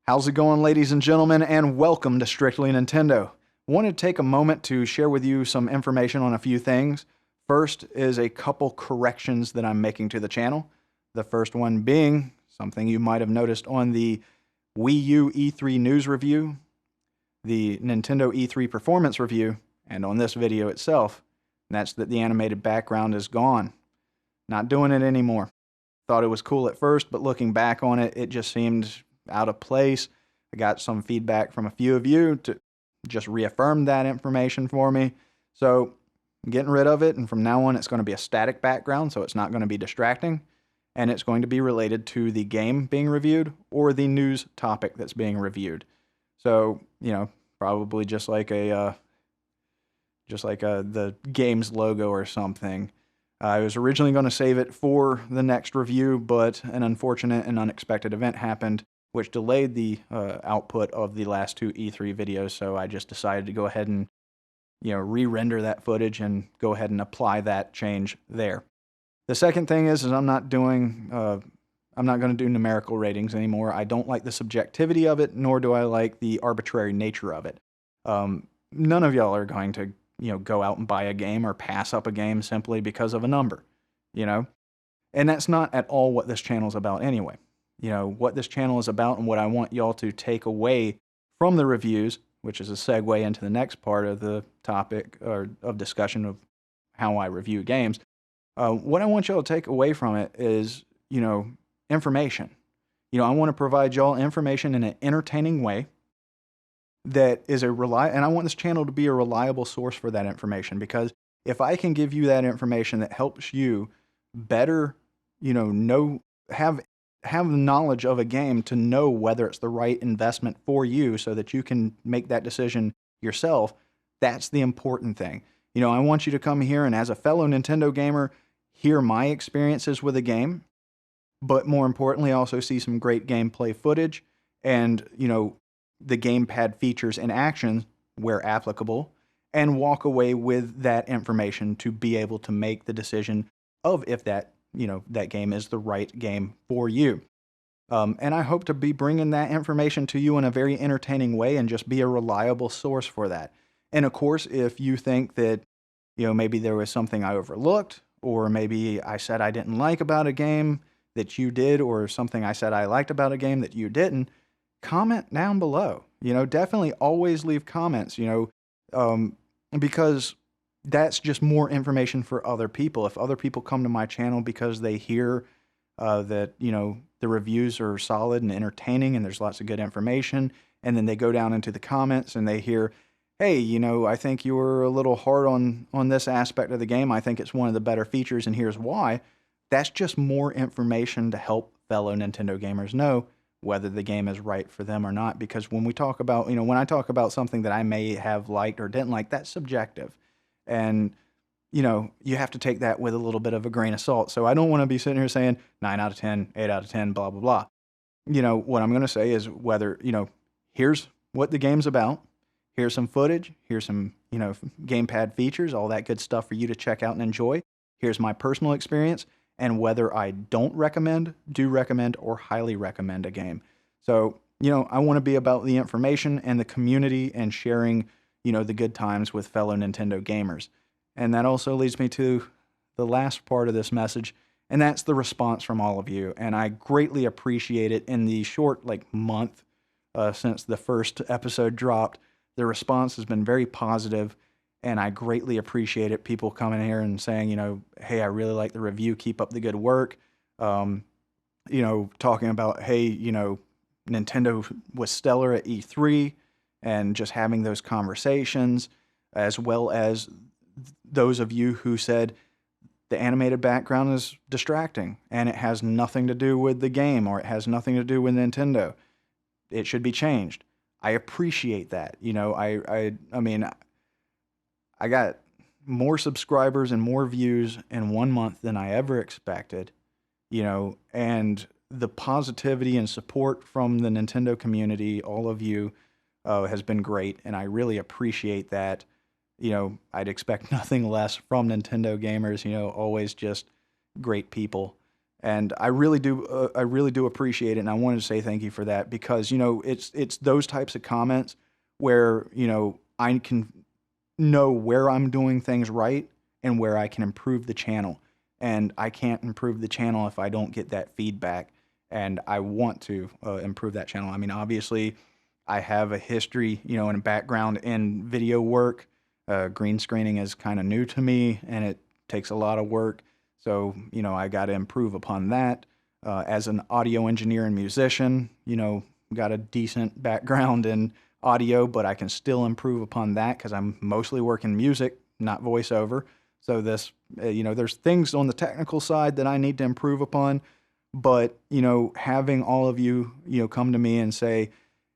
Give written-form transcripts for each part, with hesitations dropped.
How's it going, ladies and gentlemen, and welcome to Strictly Nintendo. Wanted to take a moment to share with you some information on a few things. First is a couple corrections that I'm making to the channel. The first one being something you might have noticed on the Wii U E3 news review, the Nintendo E3 performance review, and on this video itself. And that's that the animated background is gone. Not doing it anymore. Thought it was cool at first, but looking back on it, it just seemed out of place. I got some feedback from a few of you to just reaffirm that information for me. So I'm getting rid of it, and from now on it's going to be a static background, so it's not going to be distracting, and it's going to be related to the game being reviewed or the news topic that's being reviewed. So, probably just like the game's logo or something. I was originally going to save it for the next review, but an unfortunate and unexpected event happened, which delayed the output of the last two E3 videos, so I just decided to go ahead and re-render that footage and go ahead and apply that change there. The second thing is I'm not going to do numerical ratings anymore. I don't like the subjectivity of it, nor do I like the arbitrary nature of it. None of y'all are going to go out and buy a game or pass up a game simply because of a number, and that's not at all what this channel is about anyway. What this channel is about and what I want y'all to take away from the reviews, which is a segue into the next part of the topic or of discussion of how I review games. What I want y'all to take away from it is, information. I want to provide y'all information in an entertaining way that is and I want this channel to be a reliable source for that information, because if I can give you that information that helps you better, have knowledge of a game to know whether it's the right investment for you so that you can make that decision yourself, that's the important thing. I want you to come here and, as a fellow Nintendo gamer, hear my experiences with a game, but more importantly, also see some great gameplay footage and, the gamepad features and actions where applicable, and walk away with that information to be able to make the decision of if that game is the right game for you. And I hope to be bringing that information to you in a very entertaining way and just be a reliable source for that. And of course, if you think that, maybe there was something I overlooked, or maybe I said I didn't like about a game that you did, or something I said I liked about a game that you didn't, comment down below. Definitely always leave comments, because that's just more information for other people. If other people come to my channel because they hear that, the reviews are solid and entertaining and there's lots of good information, and then they go down into the comments and they hear, hey, I think you were a little hard on this aspect of the game. I think it's one of the better features, and here's why. That's just more information to help fellow Nintendo gamers know whether the game is right for them or not. Because when we talk about, when I talk about something that I may have liked or didn't like, that's subjective. And, you have to take that with a little bit of a grain of salt. So I don't want to be sitting here saying 9 out of 10, 8 out of 10, blah, blah, blah. What I'm going to say is whether, here's what the game's about. Here's some footage. Here's some, gamepad features, all that good stuff for you to check out and enjoy. Here's my personal experience, and whether I don't recommend, do recommend, or highly recommend a game. So, I want to be about the information and the community and sharing, the good times with fellow Nintendo gamers. And that also leads me to the last part of this message, and that's the response from all of you. And I greatly appreciate it. In the short, month since the first episode dropped, the response has been very positive, and I greatly appreciate it. People coming here and saying, hey, I really like the review, keep up the good work. Talking about, hey, Nintendo was stellar at E3, and just having those conversations, as well as those of you who said the animated background is distracting and it has nothing to do with the game, or it has nothing to do with Nintendo. It should be changed. I appreciate that. I got more subscribers and more views in 1 month than I ever expected, and the positivity and support from the Nintendo community, all of you, has been great, and I really appreciate that. I'd expect nothing less from Nintendo gamers, always just great people. And I really do appreciate it. And I wanted to say thank you for that because, it's those types of comments where, I can know where I'm doing things right and where I can improve the channel. And I can't improve the channel if I don't get that feedback. And I want to improve that channel. I mean, obviously, I have a history, and a background in video work. Green screening is kind of new to me, and it takes a lot of work. So, I got to improve upon that. As an audio engineer and musician, got a decent background in audio, but I can still improve upon that because I'm mostly working music, not voiceover. So there's things on the technical side that I need to improve upon, but, having all of you, come to me and say,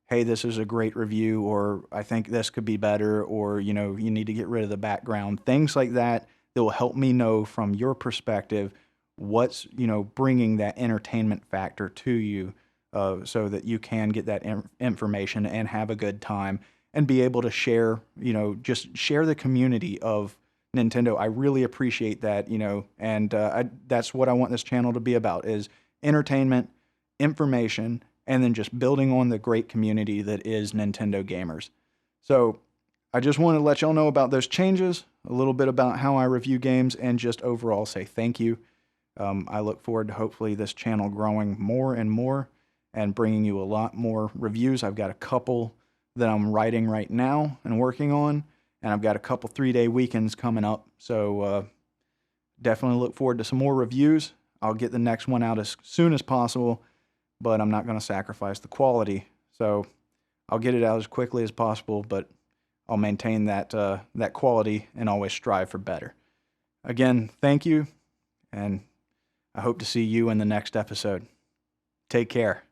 hey, this is a great review, or I think this could be better, or, you need to get rid of the background, things like that will help me know from your perspective what's, bringing that entertainment factor to you, so that you can get that information and have a good time and be able to share, just share the community of Nintendo. I really appreciate that, and that's what I want this channel to be about, is entertainment, information, and then just building on the great community that is Nintendo gamers. So I just want to let y'all know about those changes, a little bit about how I review games, and just overall say thank you. I look forward to hopefully this channel growing more and more and bringing you a lot more reviews. I've got a couple that I'm writing right now and working on, and I've got a couple 3-day weekends coming up. So definitely look forward to some more reviews. I'll get the next one out as soon as possible, but I'm not going to sacrifice the quality. So I'll get it out as quickly as possible, but I'll maintain that quality and always strive for better. Again, thank you, and I hope to see you in the next episode. Take care.